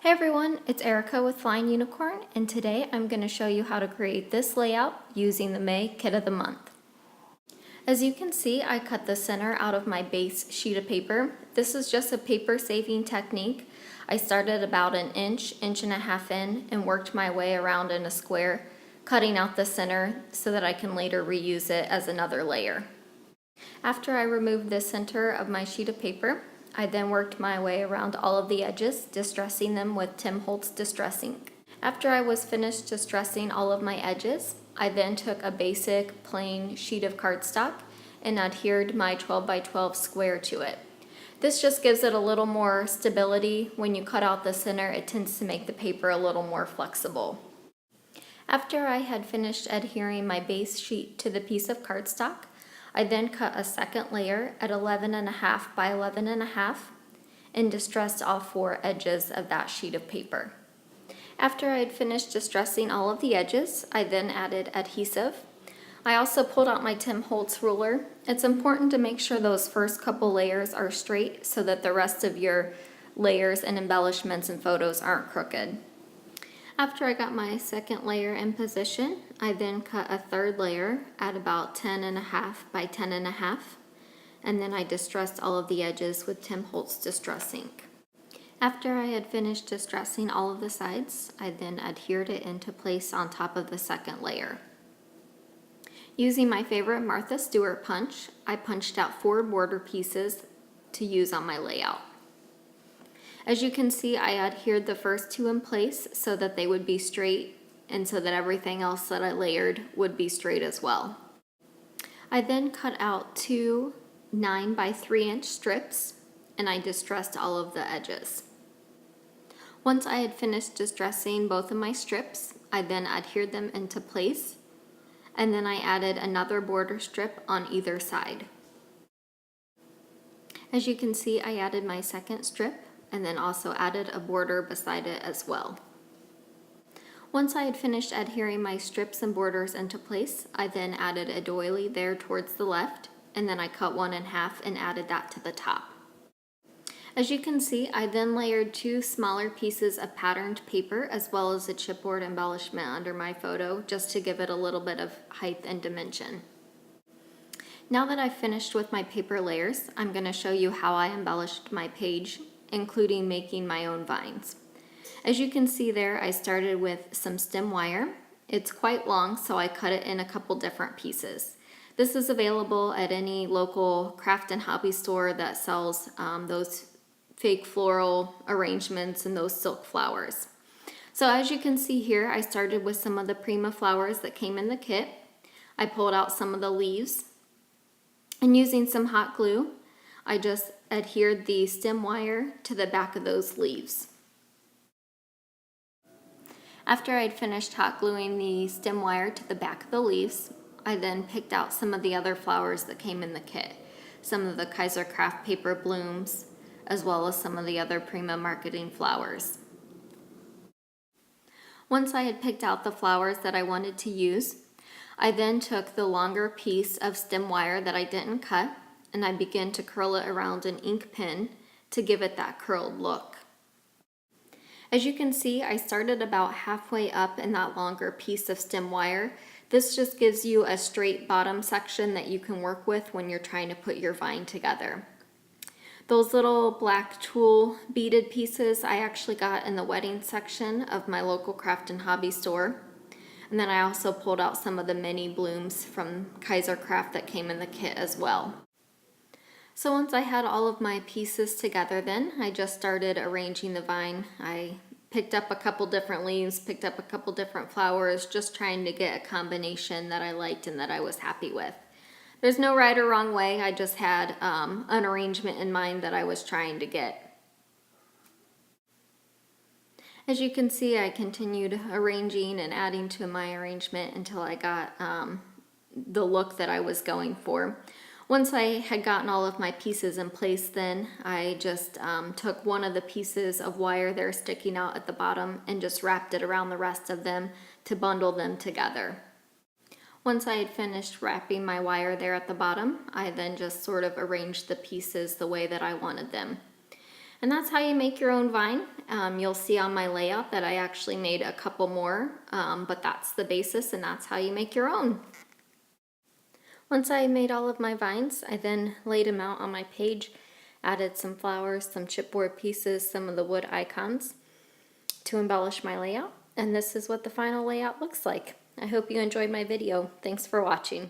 Hey everyone, it's Erica with Flying Unicorn, and today I'm going to show you how to create this layout using the May Kit of the Month. As you can see, I cut the center out of my base sheet of paper. This is just a paper saving technique. I started about an inch and a half in, and worked my way around in a square, cutting out the center so that I can later reuse it as another layer. After I removed the center of my sheet of paper, I then worked my way around all of the edges, distressing them with Tim Holtz Distress ink. After I was finished distressing all of my edges, I then took a basic plain sheet of cardstock and adhered my 12 by 12 square to it. This just gives it a little more stability. When you cut out the center, it tends to make the paper a little more flexible. After I had finished adhering my base sheet to the piece of cardstock, I then cut a second layer at 11.5 by 11.5 and distressed all four edges of that sheet of paper. After I had finished distressing all of the edges, I then added adhesive. I also pulled out my Tim Holtz ruler. It's important to make sure those first couple layers are straight so that the rest of your layers and embellishments and photos aren't crooked. After I got my second layer in position, I then cut a third layer at about 10.5 by 10.5, and then I distressed all of the edges with Tim Holtz Distress ink. After I had finished distressing all of the sides, I then adhered it into place on top of the second layer. Using my favorite Martha Stewart punch, I punched out 4 border pieces to use on my layout. As you can see, I adhered the first 2 in place so that they would be straight and so that everything else that I layered would be straight as well. I then cut out 2 9 by 3 inch strips and I distressed all of the edges. Once I had finished distressing both of my strips, I then adhered them into place, and then I added another border strip on either side. As you can see, I added my second strip and then also added a border beside it as well. Once I had finished adhering my strips and borders into place, I then added a doily there towards the left, and then I cut one in half and added that to the top. As you can see, I then layered 2 smaller pieces of patterned paper as well as a chipboard embellishment under my photo, just to give it a little bit of height and dimension. Now that I've finished with my paper layers, I'm going to show you how I embellished my page, including making my own vines. As you can see there, I started with some stem wire. It's quite long, so I cut it in a couple different pieces. This is available at any local craft and hobby store that sells those fake floral arrangements and those silk flowers. So as you can see here, I started with some of the Prima flowers that came in the kit. I pulled out some of the leaves, and using some hot glue, I just adhered the stem wire to the back of those leaves. After I'd finished hot gluing the stem wire to the back of the leaves, I then picked out some of the other flowers that came in the kit. Some of the Kaiser Craft paper blooms, as well as some of the other Prima marketing flowers. Once I had picked out the flowers that I wanted to use, I then took the longer piece of stem wire that I didn't cut, and I began to curl it around an ink pen to give it that curled look. As you can see, I started about halfway up in that longer piece of stem wire. This just gives you a straight bottom section that you can work with when you're trying to put your vine together. Those little black tulle beaded pieces I actually got in the wedding section of my local craft and hobby store. And then I also pulled out some of the mini blooms from Kaiser Craft that came in the kit as well. So once I had all of my pieces together, then I just started arranging the vine. I picked up a couple different leaves, picked up a couple different flowers, just trying to get a combination that I liked and that I was happy with. There's no right or wrong way, I just had an arrangement in mind that I was trying to get. As you can see, I continued arranging and adding to my arrangement until I got the look that I was going for. Once I had gotten all of my pieces in place, then I just took one of the pieces of wire there sticking out at the bottom and just wrapped it around the rest of them to bundle them together. Once I had finished wrapping my wire there at the bottom, I then just sort of arranged the pieces the way that I wanted them. And that's how you make your own vine. You'll see on my layout that I actually made a couple more, but that's the basis and that's how you make your own. Once I made all of my vines, I then laid them out on my page, added some flowers, some chipboard pieces, some of the wood icons to embellish my layout, and this is what the final layout looks like. I hope you enjoyed my video. Thanks for watching.